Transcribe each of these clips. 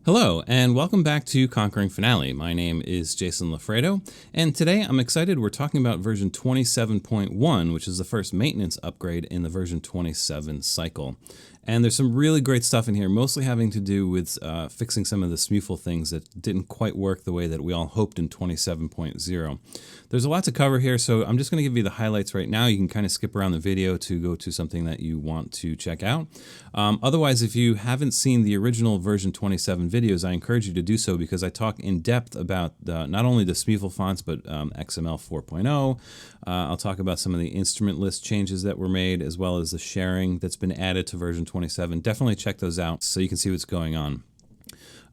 Hello, and welcome back to Conquering Finale. My name is Jason Lafredo, and today I'm excited we're talking about version 27.1, which is the first maintenance upgrade in the version 27 cycle. And there's some really great stuff in here, mostly having to do with fixing some of the SMuFL things that didn't quite work the way that we all hoped in 27.0. There's a lot to cover here, so I'm just going to give you the highlights right now. You can kind of skip around the video to go to something that you want to check out. Otherwise, if you haven't seen the original version 27 videos, I encourage you to do so because I talk in depth about not only the SMuFL fonts, but XML 4.0. I'll talk about some of the instrument list changes that were made, as well as the sharing that's been added to version 27. Definitely check those out so you can see what's going on.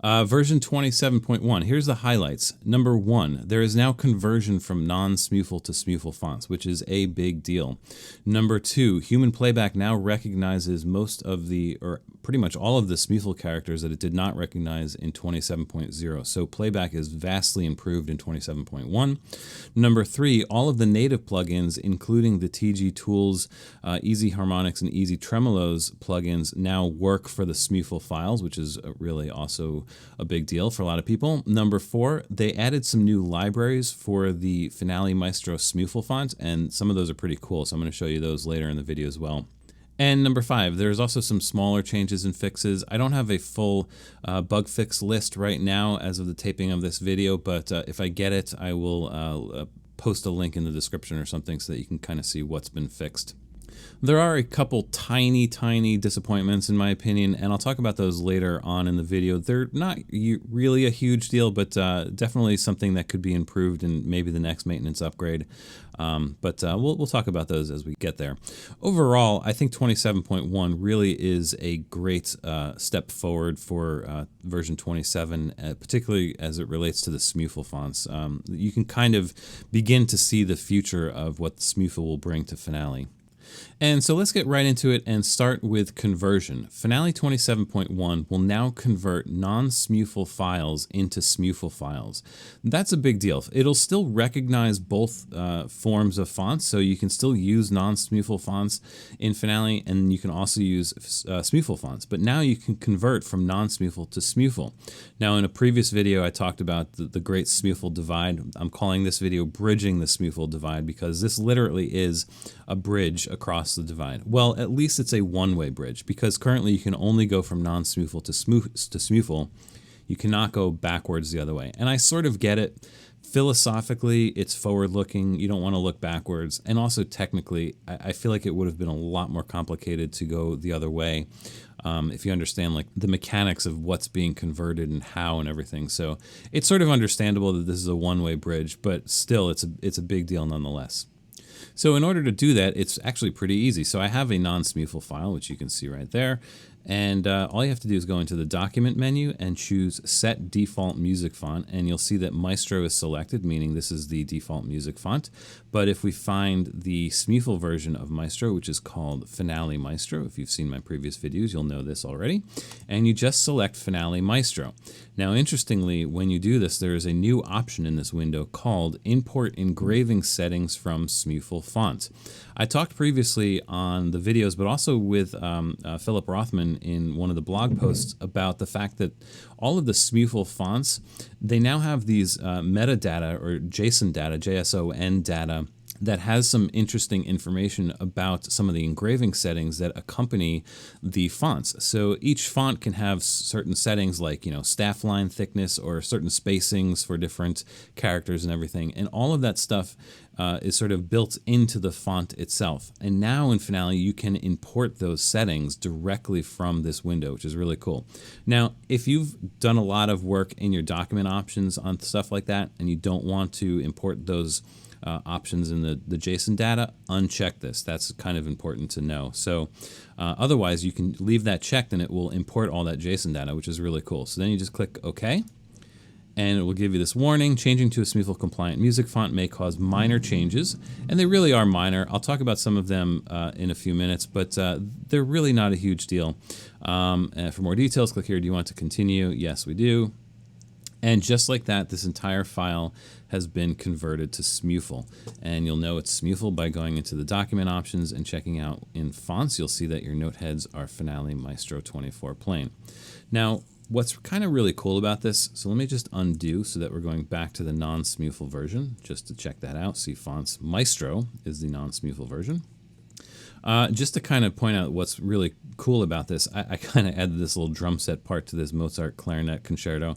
Version 27.1, here's the highlights. Number 1, there is now conversion from non-SMuFL to SMuFL fonts, which is a big deal. Number 2, human playback now recognizes most of the, or pretty much all of the SMuFL characters that it did not recognize in 27.0. So playback is vastly improved in 27.1. Number 3, all of the native plugins, including the TG Tools, Easy Harmonics, and Easy Tremolos plugins now work for the SMuFL files, which is really also a big deal for a lot of people. Number 4, they added some new libraries for the Finale Maestro SMuFL font, and some of those are pretty cool, so I'm going to show you those later in the video as well. And number 5, there's also some smaller changes and fixes. I don't have a full bug fix list right now as of the taping of this video, but if I get it, I will post a link in the description or something so that you can kind of see what's been fixed. There are a couple tiny disappointments in my opinion, and I'll talk about those later on in the video. They're not really a huge deal, but definitely something that could be improved in maybe the next maintenance upgrade. But we'll talk about those as we get there. Overall, I think 27.1 really is a great step forward for version 27, particularly as it relates to the SMuFL fonts. You can kind of begin to see the future of what the SMuFL will bring to Finale. And so let's get right into it and start with conversion. Finale 27.1 will now convert non-SMuFL files into SMuFL files. That's a big deal. It'll still recognize both forms of fonts, so you can still use non-SMuFL fonts in Finale, and you can also use SMuFL fonts. But now you can convert from non-SMuFL to SMuFL. Now, in a previous video, I talked about the great SMuFL divide. I'm calling this video Bridging the SMuFL Divide because this literally is a bridge across the divide. Well, at least it's a one-way bridge because currently you can only go from non-SMuFL to SMuFL. You cannot go backwards the other way. And I sort of get it. Philosophically, it's forward-looking. You don't want to look backwards. And also technically, I feel like it would have been a lot more complicated to go the other way if you understand like the mechanics of what's being converted and how and everything. So it's sort of understandable that this is a one-way bridge, but still it's a big deal nonetheless. So in order to do that, it's actually pretty easy. So I have a non-SMuFL file, which you can see right there. And all you have to do is go into the document menu and choose Set Default Music Font. And you'll see that Maestro is selected, meaning this is the default music font. But if we find the SMuFL version of Maestro, which is called Finale Maestro, if you've seen my previous videos, you'll know this already. And you just select Finale Maestro. Now, interestingly, when you do this, there is a new option in this window called Import Engraving Settings from SMuFL Font. I talked previously on the videos, but also with Philip Rothman in one of the blog posts about the fact that all of the SMuFL fonts, they now have these metadata or JSON data, JSON data, that has some interesting information about some of the engraving settings that accompany the fonts. So each font can have certain settings like, staff line thickness or certain spacings for different characters and everything. And all of that stuff is sort of built into the font itself. And now in Finale, you can import those settings directly from this window, which is really cool. Now, if you've done a lot of work in your document options on stuff like that, and you don't want to import those options in the JSON data, uncheck this. That's kind of important to know. So otherwise, you can leave that checked and it will import all that JSON data, which is really cool. So then you just click OK. And it will give you this warning, changing to a SMuFL-compliant music font may cause minor changes, and they really are minor. I'll talk about some of them in a few minutes, but they're really not a huge deal. And for more details, click here. Do you want to continue? Yes, we do. And just like that, this entire file has been converted to SMuFL. And you'll know it's SMuFL by going into the document options and checking out in fonts. You'll see that your note heads are Finale Maestro 24 plain. Now, what's kind of really cool about this, so let me just undo so that we're going back to the non-SMuFL version, just to check that out. See, fonts Maestro is the non-SMuFL version. Just to kind of point out what's really cool about this, I kind of added this little drum set part to this Mozart clarinet concerto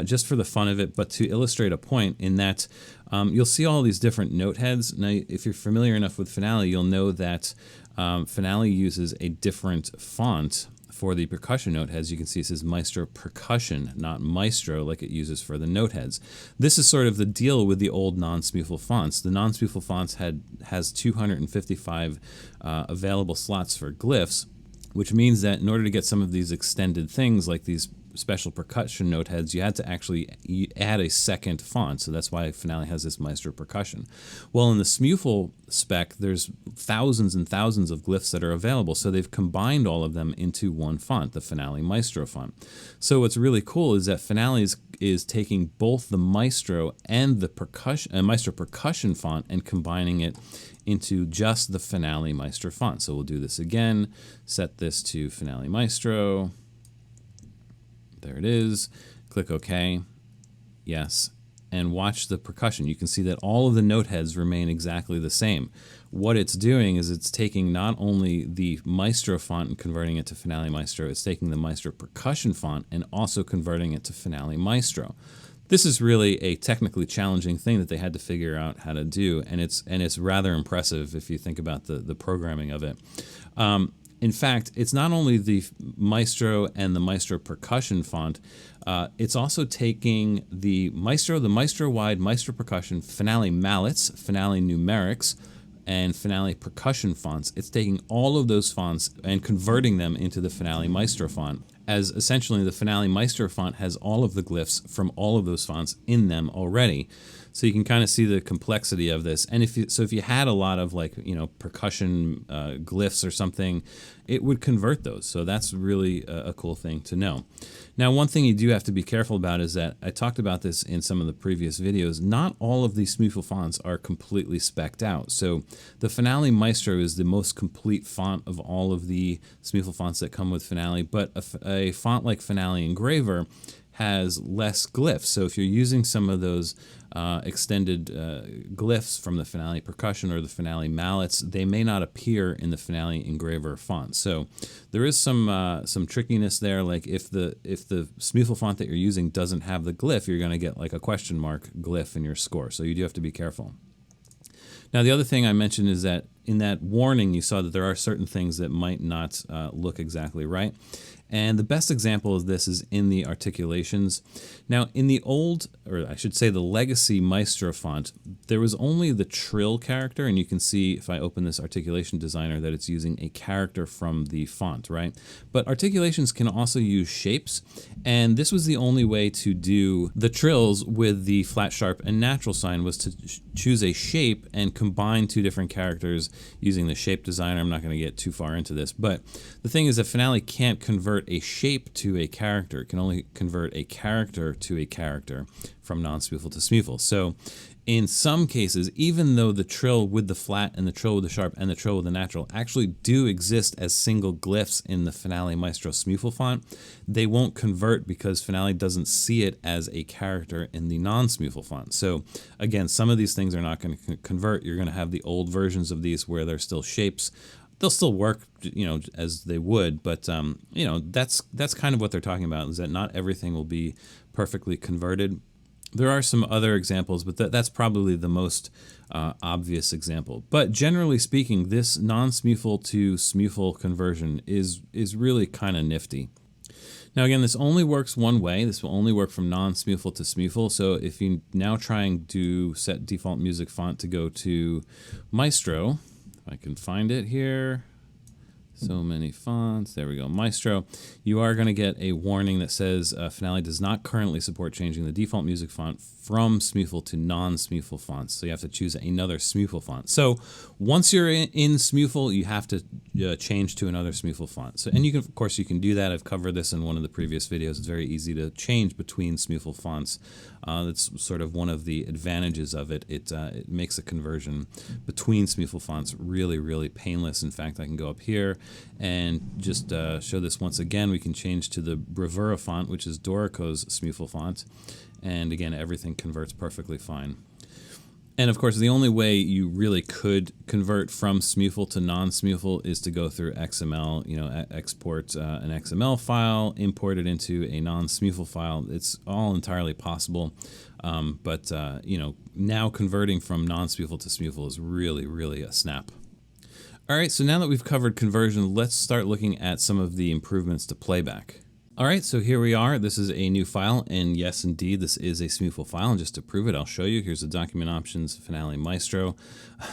just for the fun of it, but to illustrate a point in that you'll see all these different note heads. Now, if you're familiar enough with Finale, you'll know that Finale uses a different font for the percussion note heads. You can see it says Maestro Percussion, not Maestro like it uses for the note heads. This is sort of the deal with the old non-SMuFL fonts. The non-SMuFL fonts has 255 available slots for glyphs, which means that in order to get some of these extended things like these special percussion note heads, you had to actually add a second font. So that's why Finale has this Maestro Percussion. Well, in the SMuFL spec, there's thousands and thousands of glyphs that are available. So they've combined all of them into one font, the Finale Maestro font. So what's really cool is that Finale is taking both the Maestro and the Maestro Percussion font and combining it into just the Finale Maestro font. So we'll do this again, set this to Finale Maestro. There it is. Click OK. Yes. And watch the percussion. You can see that all of the note heads remain exactly the same. What it's doing is it's taking not only the Maestro font and converting it to Finale Maestro, it's taking the Maestro Percussion font and also converting it to Finale Maestro. This is really a technically challenging thing that they had to figure out how to do, and it's rather impressive if you think about the programming of it. In fact, it's not only the Maestro and the Maestro Percussion font, it's also taking the Maestro Wide, Maestro Percussion, Finale Mallets, Finale Numerics, and Finale Percussion fonts. It's taking all of those fonts and converting them into the Finale Maestro font, as essentially the Finale Maestro font has all of the glyphs from all of those fonts in them already. So you can kind of see the complexity of this. And if you had a lot of percussion glyphs or something, it would convert those. So that's really a cool thing to know. Now, one thing you do have to be careful about is that I talked about this in some of the previous videos. Not all of these SMuFL fonts are completely spec'd out. So the Finale Maestro is the most complete font of all of the SMuFL fonts that come with Finale, but a font like Finale Engraver has less glyphs. So if you're using some of those extended glyphs from the Finale Percussion or the Finale Mallets, they may not appear in the Finale Engraver font. So there is some trickiness there. Like if the SMuFL font that you're using doesn't have the glyph, you're going to get like a question mark glyph in your score. So you do have to be careful. Now, the other thing I mentioned is that in that warning, you saw that there are certain things that might not look exactly right. And the best example of this is in the articulations. Now, in the old, or I should say the legacy Maestro font, there was only the trill character, and you can see if I open this articulation designer that it's using a character from the font, right? But articulations can also use shapes, and this was the only way to do the trills with the flat, sharp, and natural sign was to choose a shape and combine two different characters using the shape designer. I'm not going to get too far into this, but the thing is that Finale can't convert a shape to a character. It can only convert a character to a character from non-SMuFL to SMuFL. So in some cases, even though the trill with the flat and the trill with the sharp and the trill with the natural actually do exist as single glyphs in the Finale Maestro SMuFL font, they won't convert because Finale doesn't see it as a character in the non-SMuFL font. So again, some of these things are not going to convert. You're going to have the old versions of these where they're still shapes. They'll still work, as they would, but that's kind of what they're talking about, is that not everything will be perfectly converted. There are some other examples, but that's probably the most obvious example. But generally speaking, this non-SMuFL to SMuFL conversion is really kind of nifty. Now again, this only works one way. This will only work from non-SMuFL to SMuFL. So if you now try and set default music font to go to Maestro, I can find it here. So many fonts. There we go. Maestro. You are going to get a warning that says Finale does not currently support changing the default music font from SMuFL to non-SMuFL fonts. So you have to choose another SMuFL font. So once you're in SMuFL, you have to change to another SMuFL font. So, and you can, of course, you can do that. I've covered this in one of the previous videos. It's very easy to change between SMuFL fonts. That's sort of one of the advantages of it. It makes a conversion between SMuFL fonts really, really painless. In fact, I can go up here And just show this once again, we can change to the Bravura font, which is Dorico's SMuFL font. And again, everything converts perfectly fine. And of course, the only way you really could convert from SMuFL to non-SMuFL is to go through XML, export an XML file, import it into a non-SMuFL file. It's all entirely possible. But now converting from non-SMuFL to SMuFL is really, really a snap. All right, so now that we've covered conversion, let's start looking at some of the improvements to playback. All right, so here we are. This is a new file, and yes, indeed, this is a SMuFL file. And just to prove it, I'll show you. Here's the document options, Finale Maestro.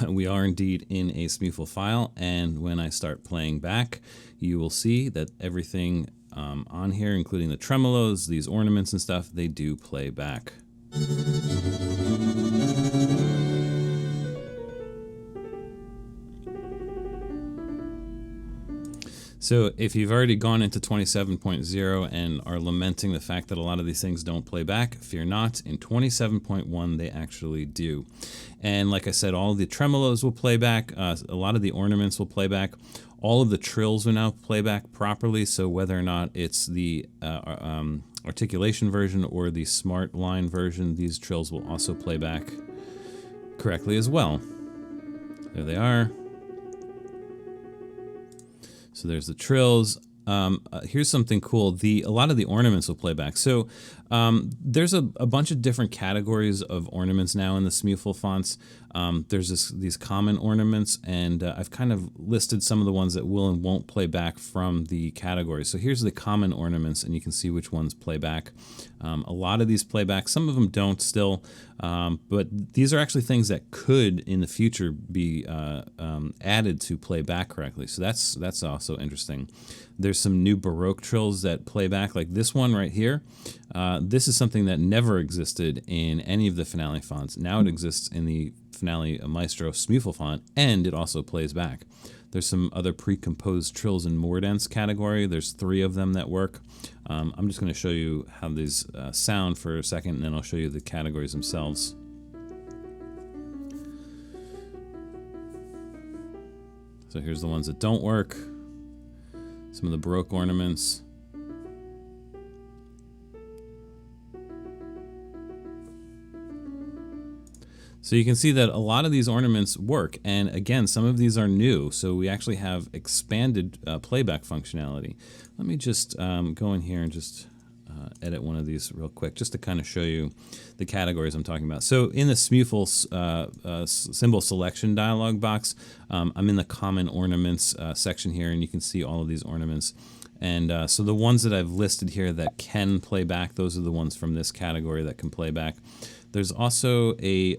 We are indeed in a SMuFL file, and when I start playing back, you will see that everything on here, including the tremolos, these ornaments and stuff, they do play back. So if you've already gone into 27.0 and are lamenting the fact that a lot of these things don't play back, fear not. In 27.1, they actually do. And like I said, all of the tremolos will play back. A lot of the ornaments will play back. All of the trills will now play back properly. So whether or not it's the articulation version or the smart line version, these trills will also play back correctly as well. There they are. So there's the trills. Here's something cool. A lot of the ornaments will play back. So there's a bunch of different categories of ornaments now in the SMuFL fonts. There's these common ornaments, and I've kind of listed some of the ones that will and won't play back from the categories. So here's the common ornaments, and you can see which ones play back. A lot of these play back. Some of them don't still, but these are actually things that could in the future be added to play back correctly. So that's also interesting. There's some new Baroque trills that play back, like this one right here. This is something that never existed in any of the Finale fonts. Now it exists in the Finale Maestro SMuFL font, and it also plays back. There's some other pre-composed trills in Mordance category. There's 3 of them that work. I'm just going to show you how these sound for a second, and then I'll show you the categories themselves. So here's the ones that don't work. Some of the Baroque ornaments. So you can see that a lot of these ornaments work, and again, some of these are new, so we actually have expanded playback functionality. Let me just go in here and just edit one of these real quick, just to kind of show you the categories I'm talking about. So in the SMuFL symbol selection dialog box, I'm in the common ornaments section here, and you can see all of these ornaments. And so the ones that I've listed here that can play back, those are the ones from this category that can play back. There's also I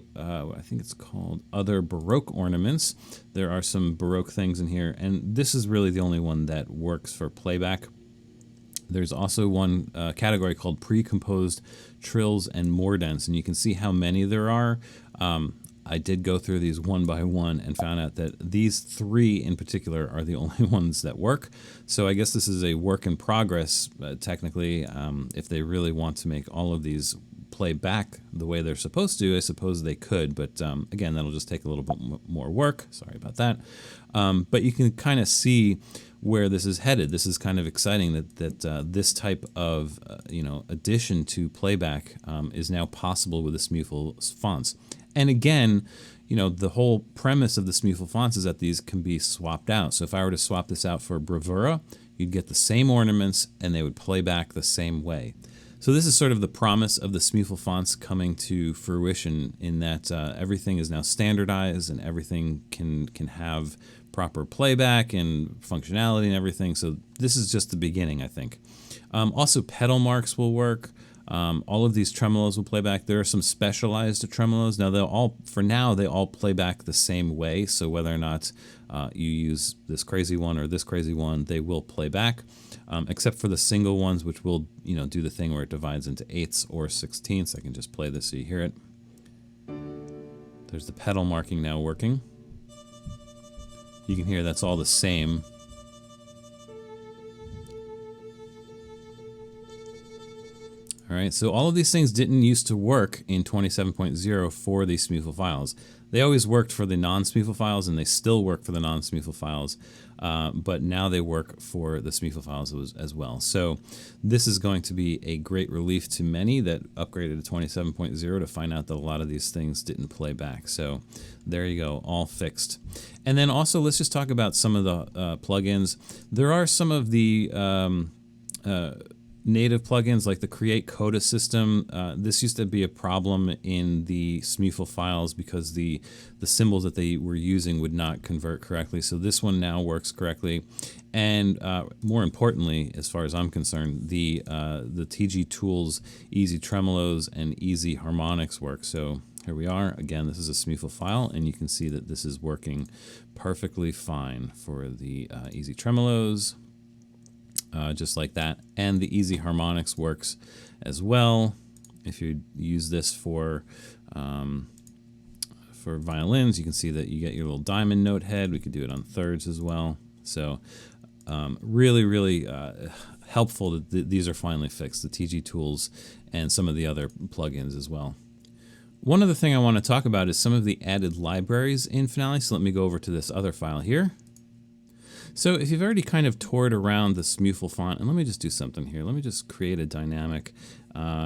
think it's called Other Baroque Ornaments. There are some Baroque things in here, and this is really the only one that works for playback. There's also one category called Pre-composed Trills and Mordants, and you can see how many there are. I did go through these one by one and found out that these 3 in particular are the only ones that work. So I guess this is a work in progress, technically. If they really want to make all of these play back the way they're supposed to, I suppose they could, but again, that'll just take a little bit more work. Sorry about that. But you can kind of see where this is headed. This is kind of exciting that this type of addition to playback is now possible with the SMuFL fonts. And again, the whole premise of the SMuFL fonts is that these can be swapped out. So if I were to swap this out for Bravura, you'd get the same ornaments and they would play back the same way. So this is sort of the promise of the SMuFL fonts coming to fruition, in that everything is now standardized and everything can have proper playback and functionality and everything. So this is just the beginning, I think. Also, pedal marks will work. All of these tremolos will play back. There are some specialized tremolos. Now they all play back the same way. So whether or not you use this crazy one or this crazy one, they will play back. Except for the single ones, which will do the thing where it divides into 8ths or 16ths. I can just play this so you hear it. There's the pedal marking now working. You can hear that's all the same. All right, so all of these things didn't used to work in 27.0 for the SMuFL files. They always worked for the non-SMuFL files, and they still work for the non-SMuFL files, but now they work for the SMuFL files as well. So this is going to be a great relief to many that upgraded to 27.0 to find out that a lot of these things didn't play back. So there you go, all fixed. And then also let's just talk about some of the plugins. There are some of the native plugins like the Create Coda system. This used to be a problem in the SMuFL files because the symbols that they were using would not convert correctly. So this one now works correctly. And more importantly, as far as I'm concerned, the TG Tools Easy Tremolos and Easy Harmonics work. So here we are. Again, this is a SMuFL file, and you can see that this is working perfectly fine for the Easy Tremolos. Just like that, and the Easy Harmonics works as well. If you use this for violins, you can see that you get your little diamond note head. We could do it on thirds as well. So really helpful that these are finally fixed, the TG Tools and some of the other plugins as well. One other thing I want to talk about is some of the added libraries in Finale. So let me go over to this other file here. So if you've already kind of toured around the SMuFL font, and let me just do something here. Let me just create a dynamic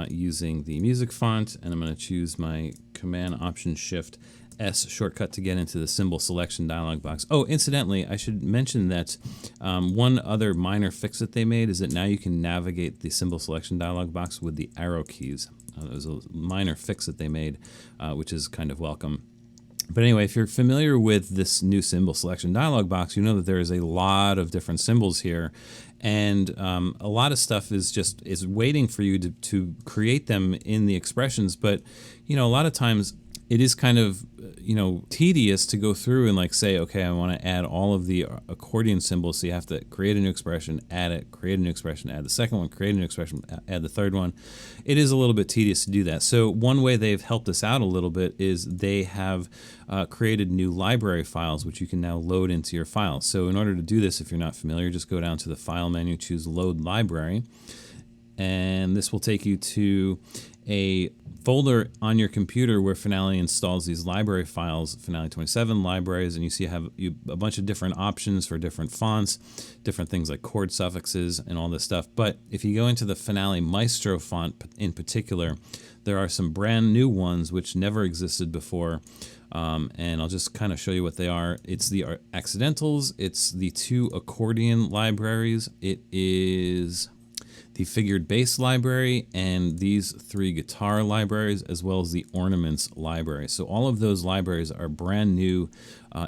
using the music font, and I'm going to choose my Command-Option-Shift-S shortcut to get into the symbol selection dialog box. Oh, incidentally, I should mention that one other minor fix that they made is that now you can navigate the symbol selection dialog box with the arrow keys. It was a minor fix that they made, which is kind of welcome. But anyway, if you're familiar with this new symbol selection dialog box, you know that there is a lot of different symbols here, and a lot of stuff is waiting for you to create them in the expressions. But you know, a lot of times it is kind of tedious to go through and like say, okay, I want to add all of the accordion symbols. So you have to create a new expression, add it, create a new expression, add the second one, create a new expression, add the third one. It is a little bit tedious to do that. So one way they've helped us out a little bit is they have created new library files, which you can now load into your files. So in order to do this, if you're not familiar, just go down to the File menu, choose Load Library, and this will take you to a folder on your computer where Finale installs these library files, Finale 27 libraries, and you see you have a bunch of different options for different fonts, different things like chord suffixes and all this stuff. But if you go into the Finale Maestro font in particular, there are some brand new ones which never existed before. And I'll just kind of show you what they are. It's the accidentals, it's the 2 accordion libraries, it is the figured bass library, and these 3 guitar libraries, as well as the ornaments library. So all of those libraries are brand new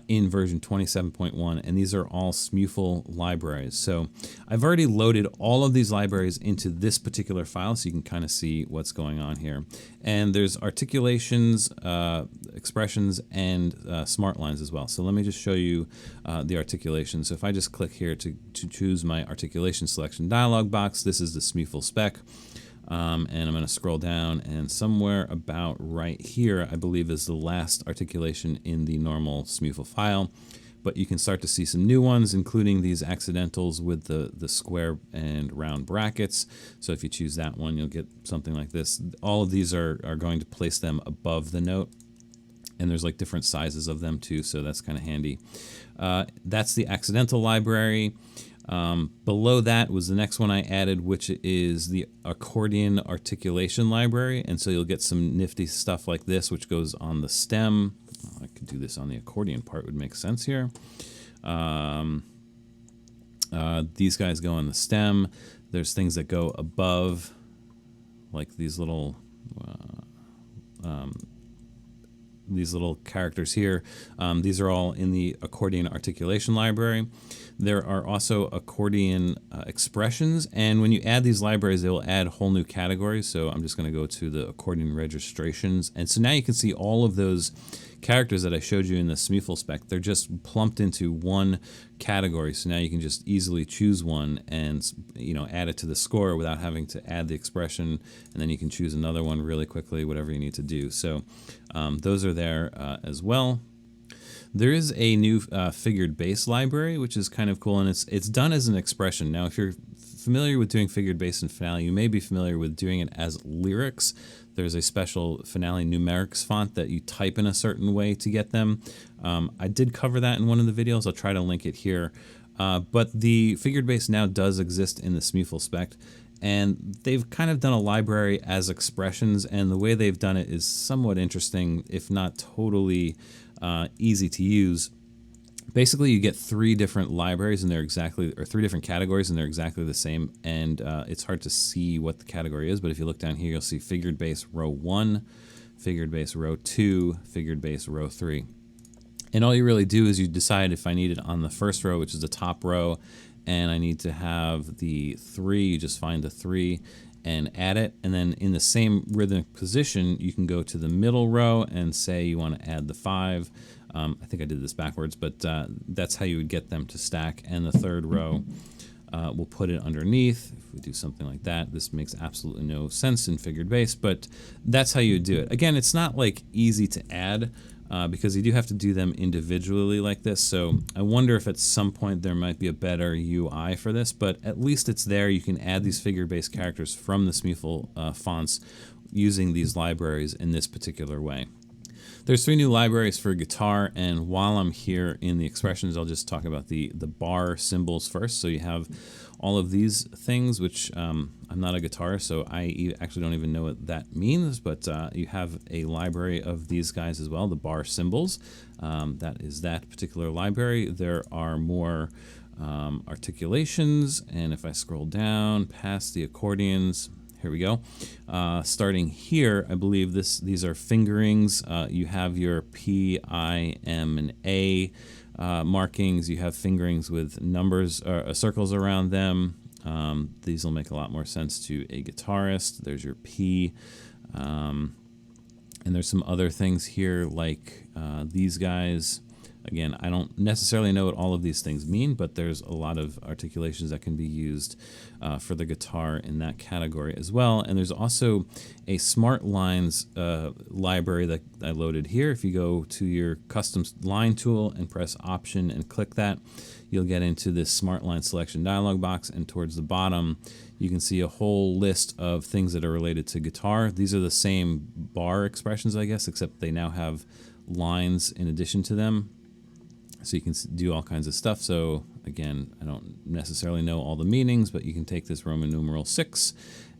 in version 27.1, and these are all SMuFL libraries. So I've already loaded all of these libraries into this particular file, so you can kind of see what's going on here. And there's articulations, expressions, and smart lines as well. So let me just show you the articulation. So if I just click here to choose my articulation selection dialog box, this is the SMuFL spec. And I'm going to scroll down, and somewhere about right here, I believe, is the last articulation in the normal SMuFL file. But you can start to see some new ones, including these accidentals with the square and round brackets. So if you choose that one, you'll get something like this. All of these are going to place them above the note. And there's like different sizes of them too, so that's kind of handy. That's the accidental library. Below that was the next one I added, which is the accordion articulation library. And so you'll get some nifty stuff like this, which goes on the stem. Oh, I could do this on the accordion part, would make sense here. These guys go on the stem. There's things that go above, like these little characters here. These are all in the accordion articulation library. There are also accordion expressions, and when you add these libraries, they will add whole new categories. So I'm just going to go to the accordion registrations, and so now you can see all of those characters that I showed you in the SMuFL spec. They're just plumped into one category, so now you can just easily choose one and add it to the score without having to add the expression, and then you can choose another one really quickly, whatever you need to do. So those are there as well. There is a new figured bass library, which is kind of cool, and it's done as an expression. Now, if you're familiar with doing figured bass in Finale, you may be familiar with doing it as lyrics. There's a special Finale numerics font that you type in a certain way to get them. I did cover that in one of the videos. I'll try to link it here. But the figured bass now does exist in the SMuFL spec, and they've kind of done a library as expressions, and the way they've done it is somewhat interesting, if not totally easy to use. Basically, you get three different libraries, and three different categories, and they're exactly the same. And it's hard to see what the category is, but if you look down here, you'll see figured bass row 1, figured bass row 2, figured bass row 3. And all you really do is you decide if I need it on the first row, which is the top row, and I need to have the 3, you just find the 3 and add it. And then in the same rhythmic position, you can go to the middle row and say you want to add the 5. I think I did this backwards, but that's how you would get them to stack. And the third row, we'll put it underneath. If we do something like that, this makes absolutely no sense in figured bass, but that's how you would do it. Again, it's not like easy to add because you do have to do them individually like this. So I wonder if at some point there might be a better UI for this, but at least it's there. You can add these figure bass characters from the SMuFL fonts using these libraries in this particular way. There's 3 new libraries for guitar, and while I'm here in the expressions, I'll just talk about the bar symbols first. So you have all of these things, which I'm not a guitarist, so I actually don't even know what that means, but you have a library of these guys as well, the bar symbols. That is that particular library. There are more articulations, and if I scroll down past the accordions, here we go. Starting here, I believe these are fingerings. You have your P, I, M, and A markings. You have fingerings with numbers, circles around them. These will make a lot more sense to a guitarist. There's your P. And there's some other things here like these guys. Again, I don't necessarily know what all of these things mean, but there's a lot of articulations that can be used for the guitar in that category as well. And there's also a Smart Lines library that I loaded here. If you go to your custom line tool and press Option and click that, you'll get into this Smart Line selection dialog box, and towards the bottom, you can see a whole list of things that are related to guitar. These are the same bar expressions, I guess, except they now have lines in addition to them. So you can do all kinds of stuff. So again, I don't necessarily know all the meanings, but you can take this Roman numeral 6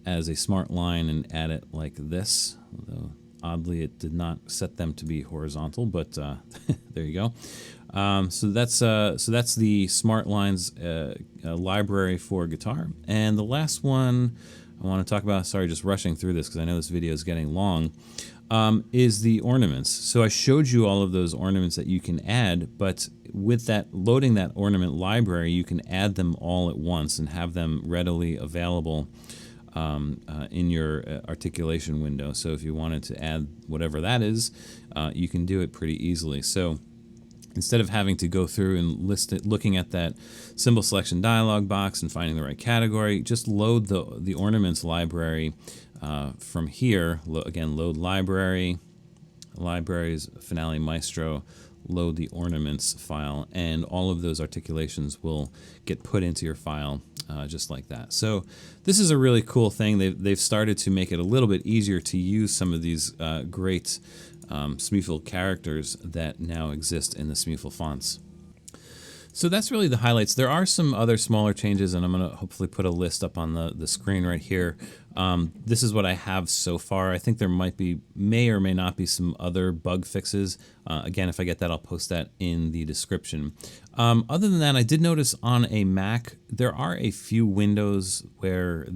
as a smart line and add it like this. Although oddly, it did not set them to be horizontal, but there you go. So that's the Smart Lines library for guitar. And the last one I want to talk about, sorry, just rushing through this because I know this video is getting long, is the ornaments. So I showed you all of those ornaments that you can add, but with that loading that ornament library, you can add them all at once and have them readily available in your articulation window. So if you wanted to add whatever that is, you can do it pretty easily. So instead of having to go through and looking at that symbol selection dialog box and finding the right category, just load the ornaments library from here. Again, load libraries, Finale Maestro, load the ornaments file, and all of those articulations will get put into your file just like that. So this is a really cool thing. They've started to make it a little bit easier to use some of these great SMuFL characters that now exist in the SMuFL fonts. So that's really the highlights. There are some other smaller changes, and I'm going to hopefully put a list up on the screen right here. This is what I have so far. I think there may or may not be some other bug fixes. Again, if I get that, I'll post that in the description. Other than that, I did notice on a Mac, there are a few windows where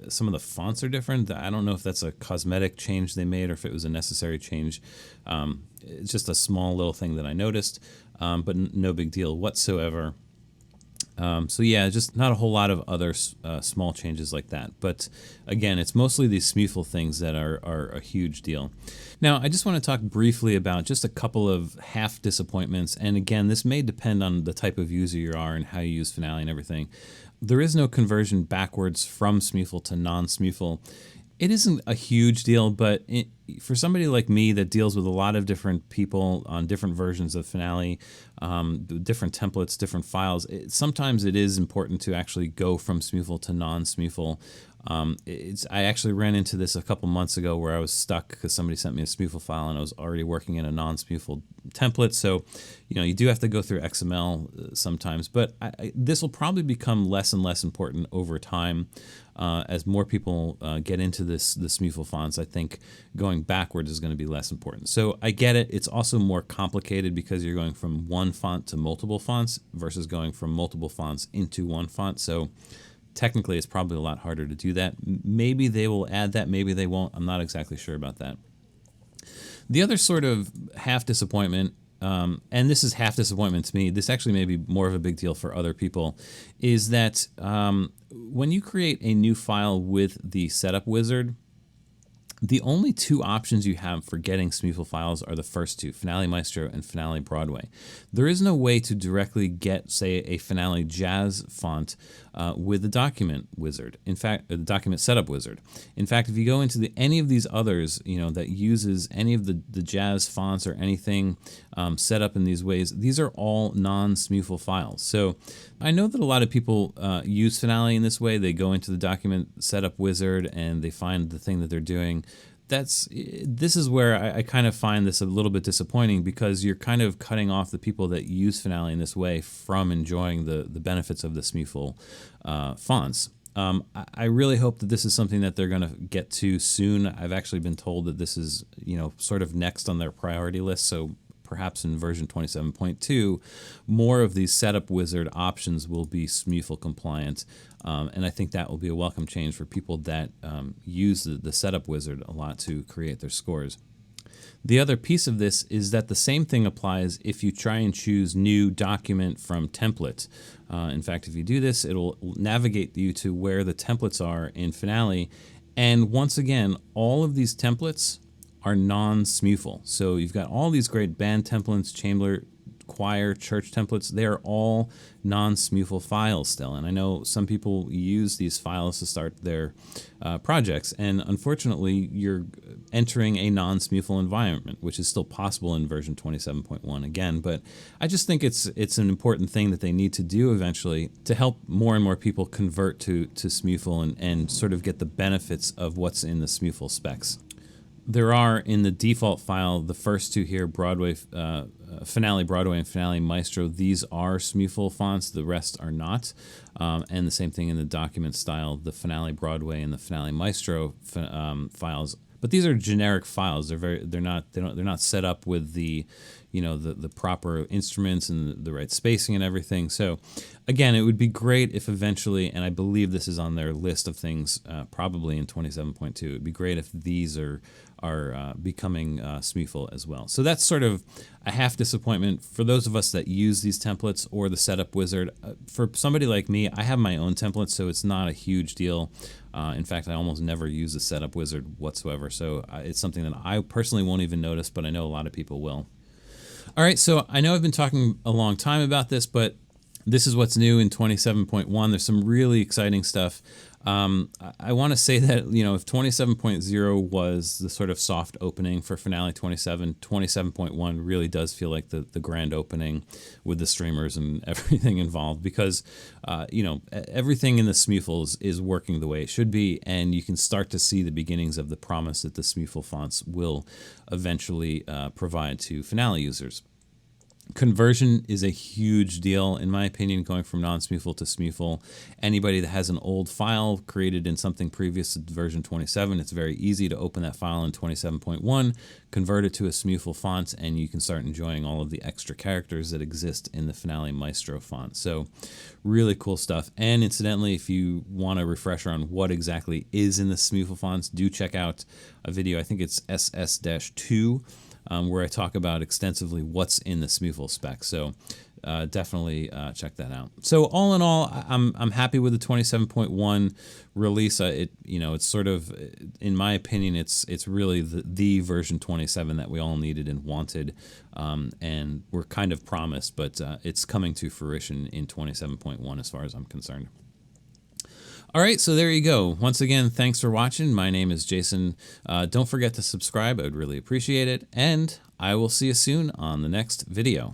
some of the fonts are different. I don't know if that's a cosmetic change they made or if it was a necessary change. It's just a small little thing that I noticed, but no big deal whatsoever. So yeah, just not a whole lot of other small changes like that. But again, it's mostly these SMuFL things that are a huge deal. Now, I just want to talk briefly about just a couple of half disappointments. And again, this may depend on the type of user you are and how you use Finale and everything. There is no conversion backwards from SMuFL to non-SMuFL. It isn't a huge deal, but for somebody like me that deals with a lot of different people on different versions of Finale, different templates, different files, sometimes it is important to actually go from SMuFL to non-SMuFL. I actually ran into this a couple months ago where I was stuck because somebody sent me a SMuFL file and I was already working in a non-SMuFL template. So, you do have to go through XML sometimes, but this will probably become less and less important over time as more people get into the SMuFL fonts. I think going backwards is going to be less important. So I get it. It's also more complicated because you're going from one font to multiple fonts versus going from multiple fonts into one font. So technically, it's probably a lot harder to do that. Maybe they will add that, maybe they won't. I'm not exactly sure about that. The other sort of half disappointment, and this is half disappointment to me, this actually may be more of a big deal for other people, is that when you create a new file with the setup wizard, the only two options you have for getting SMuFL files are the first two, Finale Maestro and Finale Broadway. There is no way to directly get, say, a Finale Jazz font with the document wizard. In fact, the document setup wizard. In fact, if you go into any of these others, that uses any of the Jazz fonts or anything set up in these ways, these are all non-SMuFL files. So I know that a lot of people use Finale in this way. They go into the document setup wizard and they find the thing that they're doing. This is where I kind of find this a little bit disappointing because you're kind of cutting off the people that use Finale in this way from enjoying the benefits of the SMuFL fonts. I really hope that this is something that they're going to get to soon. I've actually been told that this is, sort of next on their priority list. So perhaps in version 27.2, more of these setup wizard options will be SMuFL compliant. And I think that will be a welcome change for people that use the setup wizard a lot to create their scores. The other piece of this is that the same thing applies if you try and choose new document from template. In fact, if you do this, it'll navigate you to where the templates are in Finale. And once again, all of these templates are non-SMuFL. So you've got all these great band templates, chamber, choir, church templates. They are all non-SMuFL files still. And I know some people use these files to start their projects. And unfortunately, you're entering a non-SMuFL environment, which is still possible in version 27.1 again. But I just think it's an important thing that they need to do eventually to help more and more people convert to SMuFL and sort of get the benefits of what's in the SMuFL specs. There are, in the default file, the first two here, Finale Broadway and Finale Maestro, these are SMuFL fonts, the rest are not. And the same thing in the document style, the Finale Broadway and the Finale Maestro files. But these are generic files. They're not set up with the proper instruments and the right spacing and everything. So again, it would be great if eventually, and I believe this is on their list of things probably in 27.2, it would be great if these are becoming SMuFL as well. So that's sort of a half disappointment for those of us that use these templates or the setup wizard. For somebody like me, I have my own templates, so it's not a huge deal. In fact, I almost never use the setup wizard whatsoever. So it's something that I personally won't even notice, but I know a lot of people will. All right, so I know I've been talking a long time about this, but this is what's new in 27.1. There's some really exciting stuff. I want to say that, if 27.0 was the sort of soft opening for Finale 27, 27.1 really does feel like the grand opening with the streamers and everything involved because, everything in the SMuFL is working the way it should be, and you can start to see the beginnings of the promise that the SMuFL fonts will eventually provide to Finale users. Conversion is a huge deal, in my opinion, going from non-SMuFL to SMuFL. Anybody that has an old file created in something previous to version 27, it's very easy to open that file in 27.1, convert it to a SMuFL font, and you can start enjoying all of the extra characters that exist in the Finale Maestro font. So really cool stuff. And incidentally, if you want a refresher on what exactly is in the SMuFL fonts, do check out a video, I think it's SS-2, where I talk about extensively what's in the SMuFL spec. So definitely check that out. So all in all, I'm happy with the 27.1 release. It's sort of, in my opinion, it's really the version 27 that we all needed and wanted, and we're kind of promised, but it's coming to fruition in 27.1 as far as I'm concerned. All right, so there you go. Once again, thanks for watching. My name is Jason. Don't forget to subscribe. I would really appreciate it. And I will see you soon on the next video.